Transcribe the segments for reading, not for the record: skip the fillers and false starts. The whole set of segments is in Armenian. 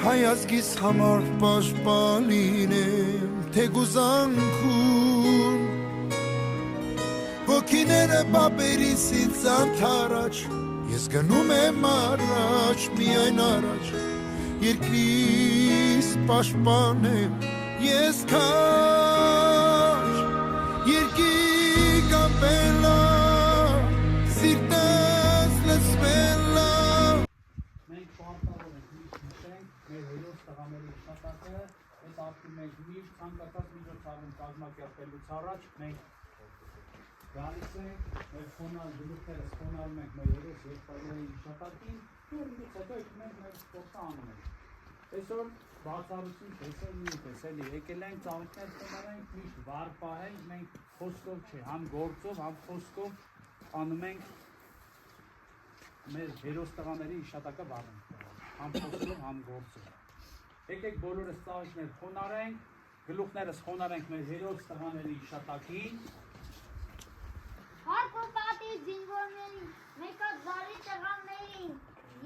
հայազգիս համար պաշտպանին եմ թեգուզանքում ոգիները բաբերիսից անթարաջ ես գնում եմ առաջ միայն առաջ երկրիս պաշտպան եմ ես քաջ երկիկ ամպելա սիրտս լսվելա մենք պարտավոր ենք միշտ նշենք մեր հերոս տղաների հիշատակը այս ակտում մենք միշտ ցանկացած միջոցառում կազմակերպելուց առաջ մենք գալիս ենք մեր ֆոնալ գլուխներս ֆոնալում ենք մեր հերոս եղբայրների հիշատակին ու հետո մենք մեր սպորտը անում ենք այսօր բացառություն տեսել եկել ենք ծաղիկներ ֆոնալ ենք միշտ վար պահենք մենք խոսքով չէ համ գործով համ խոսքով անում ենք մեր հերոս տղաների հիշատակը վառենք համ խոսքով համ գործով եկեք բոլորս ծաղիկներ խոնարհենք գլուխներս խոնարհենք մեր հերոս տղաների հիշատակին Հարկոպատի զինվորներին, մեկազարի տղաներին,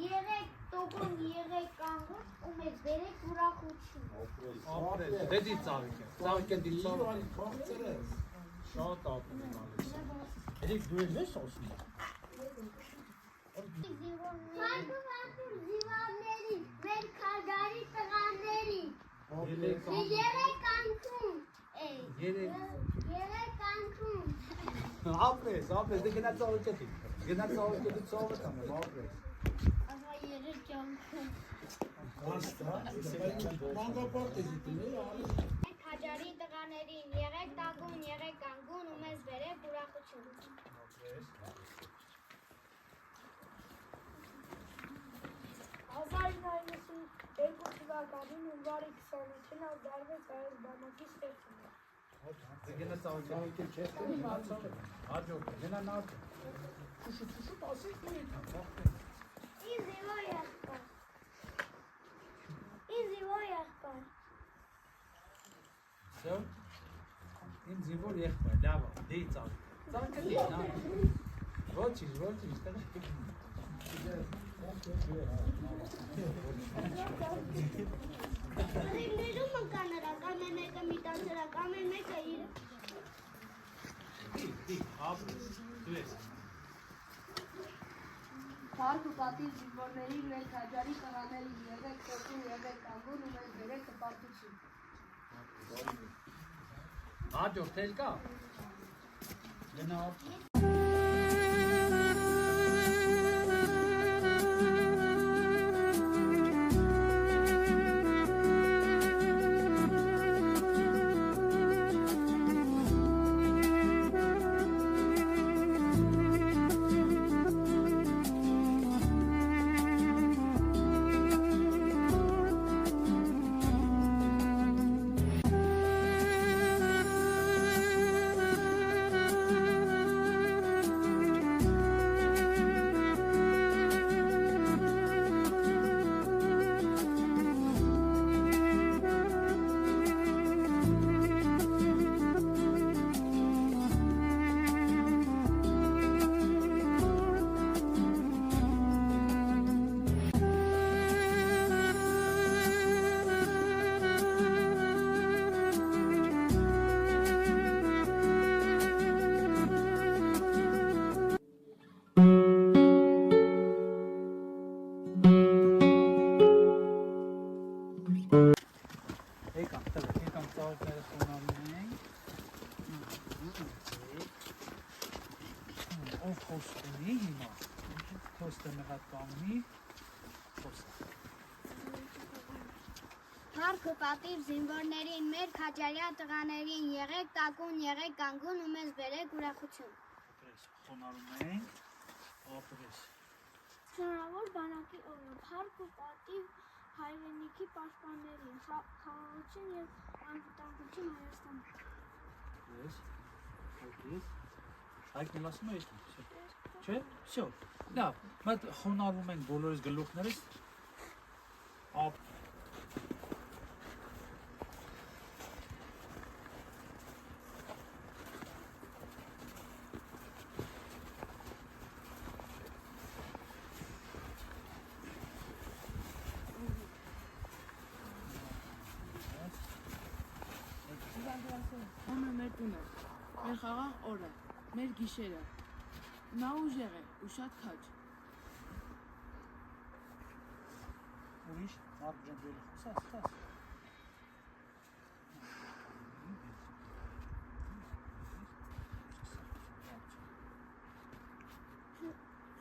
եղեք տոկուն, եղեք կանգուն ու մեզ բերեք ուրախություն։ Դեզի ծաղիկ է, ծաղիկ է դիլի շատ ապում եմ ալիս Էրիկ դու ես ասում Հարկոպատի զինվորներին, մեր քաջարի տղաներին, եղեք կանգուն, եղեք կանգուն Ապրես, դե գնա ծաղիկետի, գնա ծաղիկետի ծաղը տամեմ, ապրես Ահա եղեք կանգուն Քաջարի տղաներին, եղեք տագուն, եղեք կանգուն ու մեզ բերեք ուրախություն 1992 թվականին հունվարի 28-ին ազդարվեց հայոց բանակի ստեղծումը Գնա ծաղիկետի չես տենի մացավ, հաջորդ է, գնա նարդ Շուշուտ ասեք մի ետան, բախտեն Ինձ իվոր եղբար Ինձ իվոր եղբար Սյո, իմ զինվոր եղբայր, լավ, դեի ծաղիկ Ծաղիկետի, նա Ոչինչ, տեղ Հրիմներում ընկանրական է մեկը միտանցրական է մեկը իր ապրես, դու ես Հարկ ու պատիվ զինվորների մեր քաջարի տղաների եղեք տոկուն, եղեք կանգուն ու մեզ բերեք հպարտություն Հաջորդ էլ կա Գնա ապրես Եկամ ծաղիկները խոնարհում ենք Ով խոստ ունի հիմա Խոստը մեղատ կանգնի Խոստ Հարկ ու պատիվ զինվորներին, մեր քաջարյա տղաներին, եղեք տակուն, եղեք կանգուն ու մեզ բերեք ուրախություն Ապրես, խոնարհում ենք Ապրես Շնորհավոր բանակի օրը, հարկ ու պատիվ հայրենիքի պաշտպաններին, խաղաղություն և անվտանգություն Հայաստանում Ես, ես Հայքն էլ ասում է ես Չէ, վсё, լավ, մենք խոնարհվում ենք բոլորիս գլուխներս Ում է մեր տունը, մեր խաղաղ օրը, մեր գիշերը։ Նա ուժեղ է ու շատ քաջ։ Ուրիշ, մարդ ջնջել, խոսաս։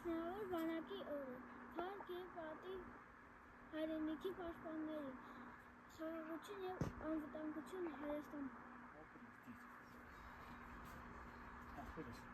Շնորհավոր բանակի օրը, թանկ և պատիվ հայրենիքի պաշտպաններին, խաղաղություն և անվտանգություն Հայաստանում։ Ախպերս։